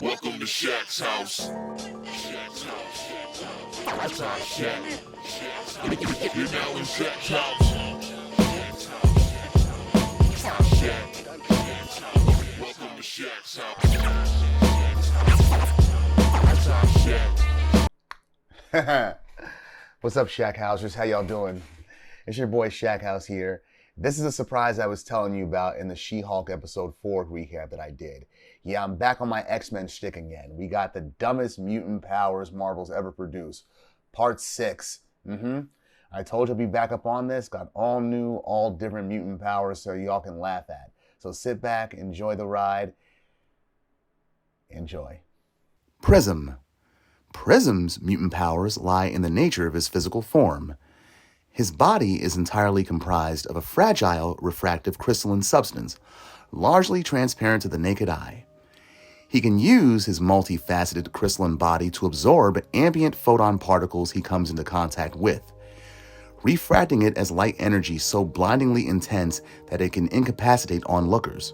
Welcome to Shaq's house. Shaq's house. That's our Shaq. You're now in Shaq's house. That's our Shaq. Welcome to Shaq's house. That's our Shaq. What's up, Shaq Housers? How y'all doing? It's your boy Shaq House here. This is a surprise I was telling you about in the She-Hulk episode 4 recap that I did. Yeah, I'm back on my X-Men shtick again. We got the dumbest mutant powers Marvel's ever produced. Part 6. I told you I'd be back up on this. Got all new, all different mutant powers so y'all can laugh at. So sit back, enjoy the ride. Enjoy. Prism. Prism's mutant powers lie in the nature of his physical form. His body is entirely comprised of a fragile, refractive crystalline substance, largely transparent to the naked eye. He can use his multifaceted crystalline body to absorb ambient photon particles he comes into contact with, refracting it as light energy so blindingly intense that it can incapacitate onlookers.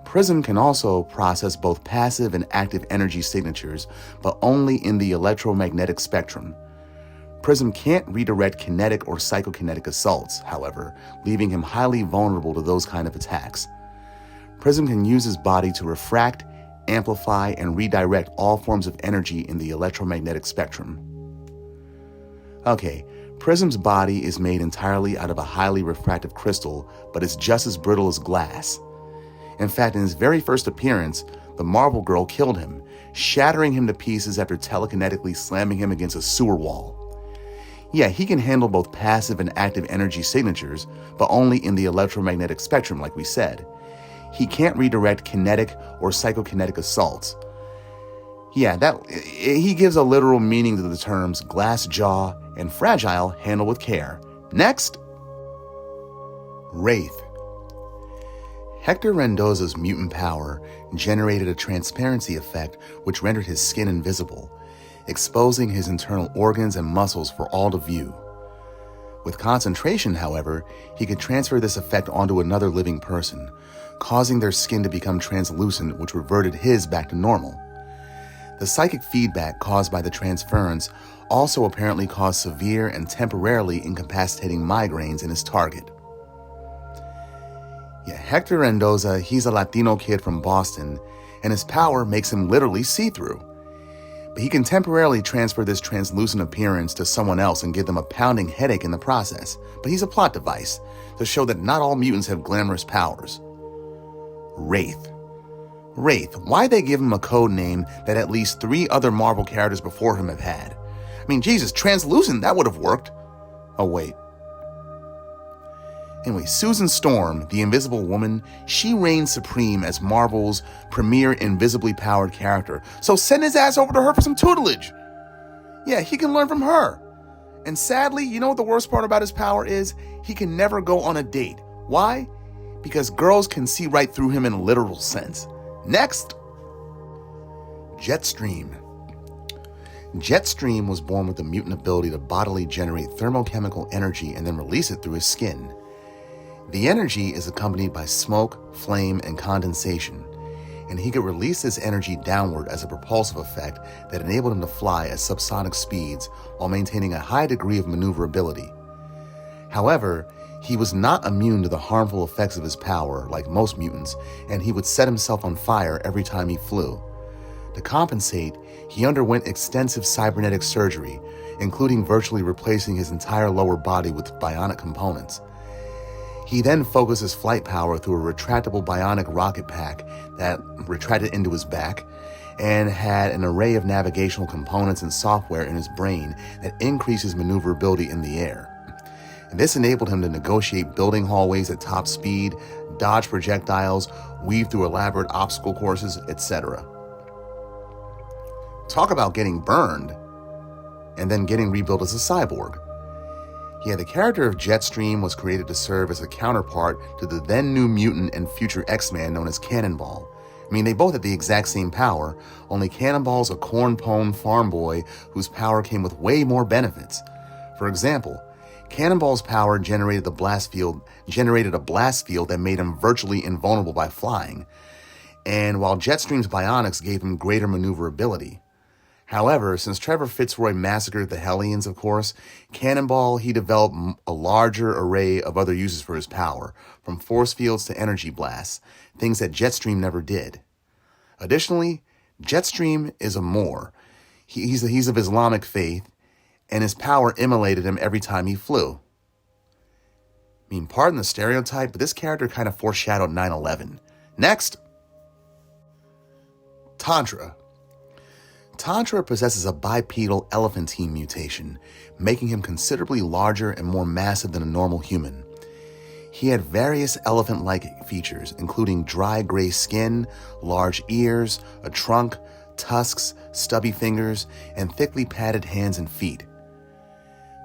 Prism can also process both passive and active energy signatures, but only in the electromagnetic spectrum. Prism can't redirect kinetic or psychokinetic assaults, however, leaving him highly vulnerable to those kind of attacks. Prism can use his body to refract, amplify, and redirect all forms of energy in the electromagnetic spectrum. Okay, Prism's body is made entirely out of a highly refractive crystal, but it's just as brittle as glass. In fact, in his very first appearance, the Marvel Girl killed him, shattering him to pieces after telekinetically slamming him against a sewer wall. Yeah, he can handle both passive and active energy signatures, but only in the electromagnetic spectrum, like we said. He can't redirect kinetic or psychokinetic assaults. Yeah, he gives a literal meaning to the terms glass jaw and fragile handle with care. Next, Wraith. Hector Mendoza's mutant power generated a transparency effect which rendered his skin invisible, exposing his internal organs and muscles for all to view. With concentration, however, he could transfer this effect onto another living person, causing their skin to become translucent, which reverted his back to normal. The psychic feedback caused by the transference also apparently caused severe and temporarily incapacitating migraines in his target. Yeah, Hector Mendoza, he's a Latino kid from Boston, and his power makes him literally see-through. But he can temporarily transfer this translucent appearance to someone else and give them a pounding headache in the process. But he's a plot device to show that not all mutants have glamorous powers. Wraith. Why'd they give him a code name that at least 3 other Marvel characters before him have had? I mean, Jesus, translucent, that would have worked. Oh, wait. Anyway, Susan Storm, the Invisible Woman, she reigns supreme as Marvel's premier invisibly powered character. So send his ass over to her for some tutelage. Yeah, he can learn from her. And sadly, you know what the worst part about his power is? He can never go on a date. Why? Because girls can see right through him in a literal sense. Next, Jetstream. Jetstream was born with the mutant ability to bodily generate thermochemical energy and then release it through his skin. The energy is accompanied by smoke, flame, and condensation, and he could release this energy downward as a propulsive effect that enabled him to fly at subsonic speeds while maintaining a high degree of maneuverability. However, he was not immune to the harmful effects of his power, like most mutants, and he would set himself on fire every time he flew. To compensate, he underwent extensive cybernetic surgery, including virtually replacing his entire lower body with bionic components. He then focused his flight power through a retractable bionic rocket pack that retracted into his back and had an array of navigational components and software in his brain that increased his maneuverability in the air. And this enabled him to negotiate building hallways at top speed, dodge projectiles, weave through elaborate obstacle courses, etc. Talk about getting burned and then getting rebuilt as a cyborg. Yeah, the character of Jetstream was created to serve as a counterpart to the then new mutant and future X-Man known as Cannonball. I mean, they both had the exact same power, only Cannonball's a corn-pwned farm boy whose power came with way more benefits. For example, Cannonball's power generated a blast field that made him virtually invulnerable by flying. and while Jetstream's bionics gave him greater maneuverability. However, since Trevor Fitzroy massacred the Hellions, of course, Cannonball, he developed a larger array of other uses for his power, from force fields to energy blasts, things that Jetstream never did. Additionally, Jetstream is a Moor. He's of Islamic faith, and his power immolated him every time he flew. I mean, pardon the stereotype, but this character kind of foreshadowed 9/11. Next! Tantra. Tantra possesses a bipedal elephantine mutation, making him considerably larger and more massive than a normal human. He had various elephant-like features, including dry gray skin, large ears, a trunk, tusks, stubby fingers, and thickly padded hands and feet.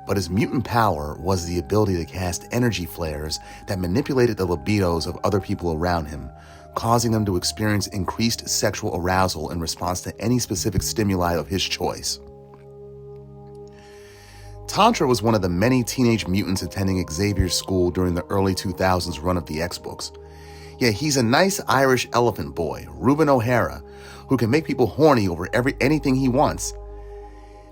But his mutant power was the ability to cast energy flares that manipulated the libidos of other people around him, causing them to experience increased sexual arousal in response to any specific stimuli of his choice. Tantra was one of the many teenage mutants attending Xavier's school during the early 2000s run of the X-Books. Yeah, he's a nice Irish elephant boy, Reuben O'Hara, who can make people horny over anything he wants.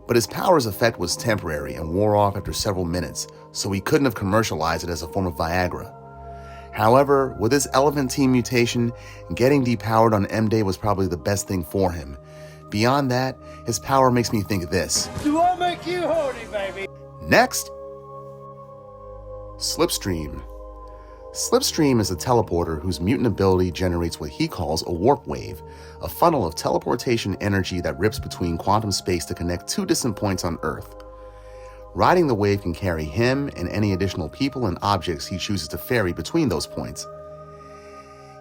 But his power's effect was temporary and wore off after several minutes, so he couldn't have commercialized it as a form of Viagra. However, with his elephantine mutation, getting depowered on M-Day was probably the best thing for him. Beyond that, his power makes me think of this. Do I make you horny, baby? Next! Slipstream. Slipstream is a teleporter whose mutant ability generates what he calls a warp wave, a funnel of teleportation energy that rips between quantum space to connect two distant points on Earth. Riding the wave can carry him and any additional people and objects he chooses to ferry between those points.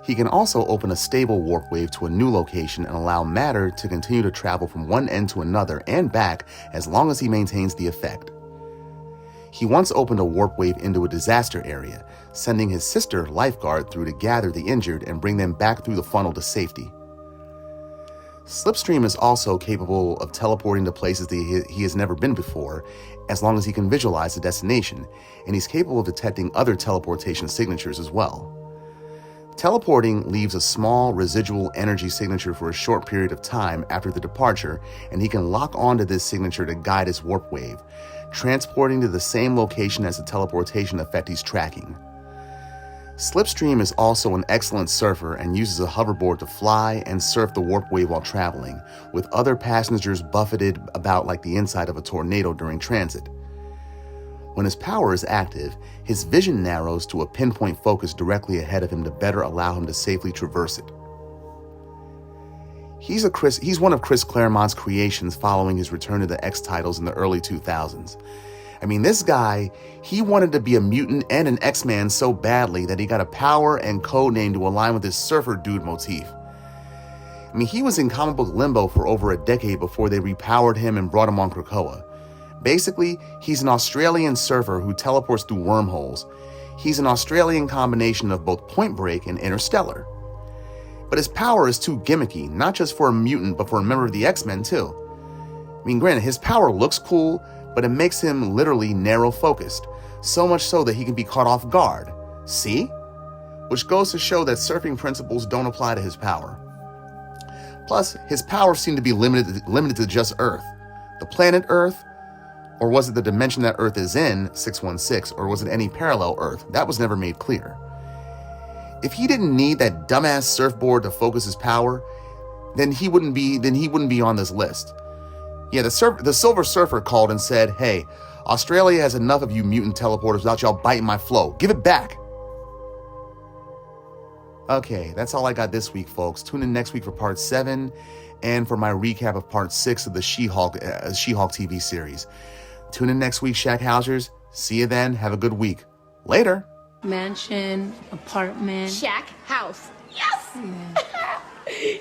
He can also open a stable warp wave to a new location and allow matter to continue to travel from one end to another and back as long as he maintains the effect. He once opened a warp wave into a disaster area, sending his sister, Lifeguard, through to gather the injured and bring them back through the funnel to safety. Slipstream is also capable of teleporting to places that he has never been before, as long as he can visualize the destination, and he's capable of detecting other teleportation signatures as well. Teleporting leaves a small residual energy signature for a short period of time after the departure, and he can lock onto this signature to guide his warp wave, transporting to the same location as the teleportation effect he's tracking. Slipstream is also an excellent surfer and uses a hoverboard to fly and surf the warp wave while traveling, with other passengers buffeted about like the inside of a tornado during transit. When his power is active, his vision narrows to a pinpoint focus directly ahead of him to better allow him to safely traverse it. He's one of Chris Claremont's creations following his return to the X titles in the early 2000s. I mean, this guy, he wanted to be a mutant and an X-Man so badly that he got a power and code name to align with his surfer dude motif. I mean, he was in comic book limbo for over a decade before they repowered him and brought him on Krakoa. Basically, he's an Australian surfer who teleports through wormholes. He's an Australian combination of both Point Break and Interstellar. But his power is too gimmicky, not just for a mutant, but for a member of the X-Men too. I mean, granted, his power looks cool, but it makes him literally narrow-focused, so much so that he can be caught off guard. See? Which goes to show that surfing principles don't apply to his power. Plus, his powers seem to be limited to just Earth. The planet Earth, or was it the dimension that Earth is in, 616, or was it any parallel Earth? That was never made clear. If he didn't need that dumbass surfboard to focus his power, then he wouldn't be on this list. Yeah, the Silver Surfer called and said, "Hey, Australia has enough of you mutant teleporters without y'all biting my flow. Give it back." Okay, that's all I got this week, folks. Tune in next week for part 7 and for my recap of part 6 of the She-Hulk TV series. Tune in next week, Shackhousers. See you then. Have a good week. Later. Mansion, apartment. Shack house. Yes! Yeah.